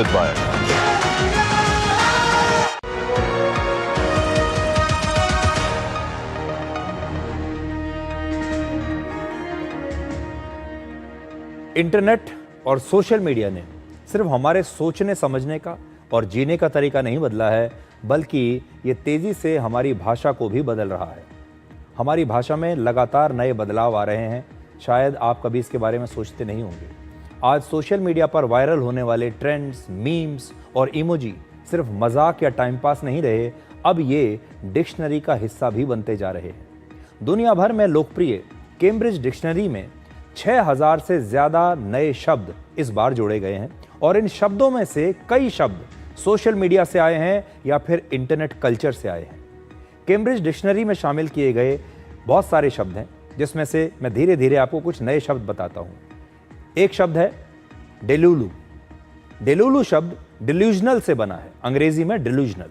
by internet और social media ने सिर्फ हमारे सोचने समझने का और जीने का तरीका नहीं बदला है, बल्कि ये तेज़ी से हमारी भाषा को भी बदल रहा है। हमारी भाषा में लगातार नए बदलाव आ रहे हैं। शायद आप कभी इसके बारे में सोचते नहीं होंगे। आज सोशल मीडिया पर वायरल होने वाले ट्रेंड्स, मीम्स और इमोजी सिर्फ मजाक या टाइम पास नहीं रहे, अब ये डिक्शनरी का हिस्सा भी बनते जा रहे हैं। दुनिया भर में लोकप्रिय कैम्ब्रिज डिक्शनरी में 6000 से ज़्यादा नए शब्द इस बार जोड़े गए हैं और इन शब्दों में से कई शब्द सोशल मीडिया से आए हैं या फिर इंटरनेट कल्चर से आए हैं। कैम्ब्रिज डिक्शनरी में शामिल किए गए बहुत सारे शब्द हैं, जिसमें से मैं धीरे धीरे आपको कुछ नए शब्द बताता हूँ। एक शब्द है डेलुलू। डेलुलू शब्द डिल्यूजनल से बना है, अंग्रेजी में डिल्यूजनल।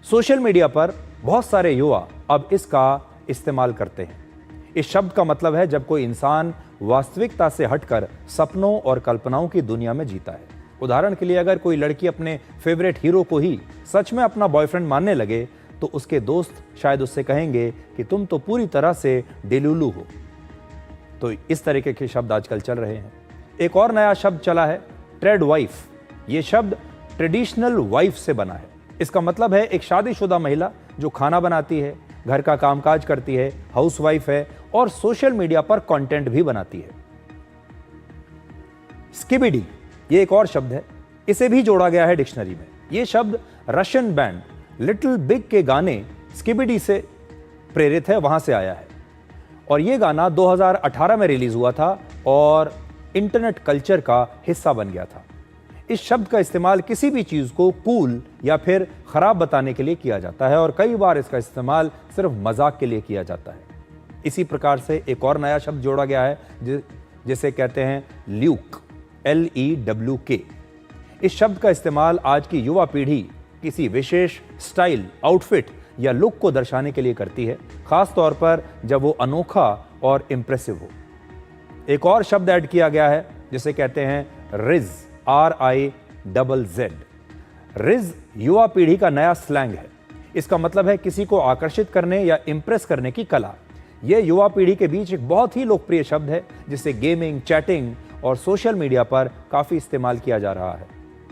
सोशल मीडिया पर बहुत सारे युवा अब इसका इस्तेमाल करते हैं। इस शब्द का मतलब है जब कोई इंसान वास्तविकता से हटकर सपनों और कल्पनाओं की दुनिया में जीता है। उदाहरण के लिए, अगर कोई लड़की अपने फेवरेट हीरो को ही सच में अपना बॉयफ्रेंड मानने लगे तो उसके दोस्त शायद उससे कहेंगे कि तुम तो पूरी तरह से डेलुलू हो। तो इस तरीके के शब्द आजकल चल रहे हैं। एक और नया शब्द चला है ट्रेड वाइफ। ये शब्द ट्रेडिशनल वाइफ से बना है। इसका मतलब है एक शादीशुदा महिला जो खाना बनाती है, घर का कामकाज करती है, हाउसवाइफ है और सोशल मीडिया पर कंटेंट भी बनाती है। स्किबिडी ये एक और शब्द है, इसे भी जोड़ा गया है डिक्शनरी में। ये शब्द रशियन बैंड लिटिल बिग के गाने स्किबिडी से प्रेरित है, वहां से आया है और यह गाना 2018 में रिलीज हुआ था और इंटरनेट कल्चर का हिस्सा बन गया था। इस शब्द का इस्तेमाल किसी भी चीज को कूल या फिर खराब बताने के लिए किया जाता है और कई बार इसका इस्तेमाल सिर्फ मजाक के लिए किया जाता है। इसी प्रकार से एक और नया शब्द जोड़ा गया है जिसे कहते हैं ल्यूक, LEWK। इस शब्द का इस्तेमाल आज की युवा पीढ़ी किसी विशेष स्टाइल, आउटफिट या लुक को दर्शाने के लिए करती है, खास तौर पर जब वो अनोखा और इंप्रेसिव हो। एक और शब्द ऐड किया गया है जिसे कहते हैं रिज, RIZZ। रिज युवा पीढ़ी का नया स्लैंग है। इसका मतलब है किसी को आकर्षित करने या इंप्रेस करने की कला। यह युवा पीढ़ी के बीच एक बहुत ही लोकप्रिय शब्द है जिसे गेमिंग, चैटिंग और सोशल मीडिया पर काफी इस्तेमाल किया जा रहा है।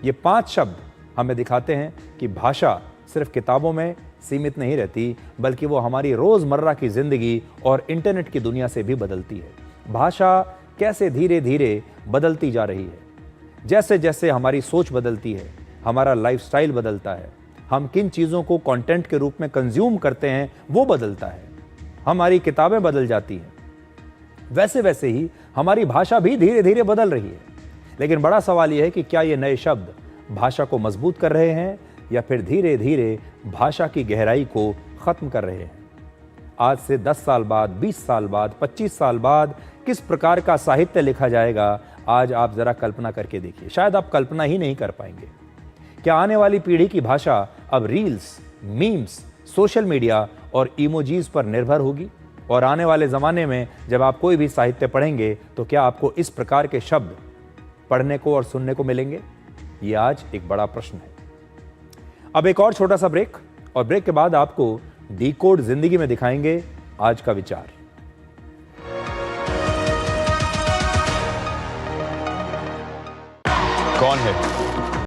ये 5 शब्द हमें दिखाते हैं कि भाषा सिर्फ किताबों में सीमित नहीं रहती, बल्कि वो हमारी रोजमर्रा की जिंदगी और इंटरनेट की दुनिया से भी बदलती है। भाषा कैसे धीरे धीरे बदलती जा रही है। जैसे जैसे हमारी सोच बदलती है, हमारा लाइफस्टाइल बदलता है, हम किन चीज़ों को कंटेंट के रूप में कंज्यूम करते हैं वो बदलता है, हमारी किताबें बदल जाती हैं, वैसे वैसे ही हमारी भाषा भी धीरे धीरे बदल रही है। लेकिन बड़ा सवाल यह है कि क्या ये नए शब्द भाषा को मजबूत कर रहे हैं या फिर धीरे धीरे भाषा की गहराई को ख़त्म कर रहे हैं। आज से 10 साल बाद, 20 साल बाद, 25 साल बाद किस प्रकार का साहित्य लिखा जाएगा, आज आप जरा कल्पना करके देखिए। शायद आप कल्पना ही नहीं कर पाएंगे। क्या आने वाली पीढ़ी की भाषा अब रील्स, मीम्स, सोशल मीडिया और इमोजीज पर निर्भर होगी? और आने वाले ज़माने में जब आप कोई भी साहित्य पढ़ेंगे तो क्या आपको इस प्रकार के शब्द पढ़ने को और सुनने को मिलेंगे? ये आज एक बड़ा प्रश्न है। अब एक और छोटा सा ब्रेक, और ब्रेक के बाद आपको डिकोड जिंदगी में दिखाएंगे आज का विचार। कौन है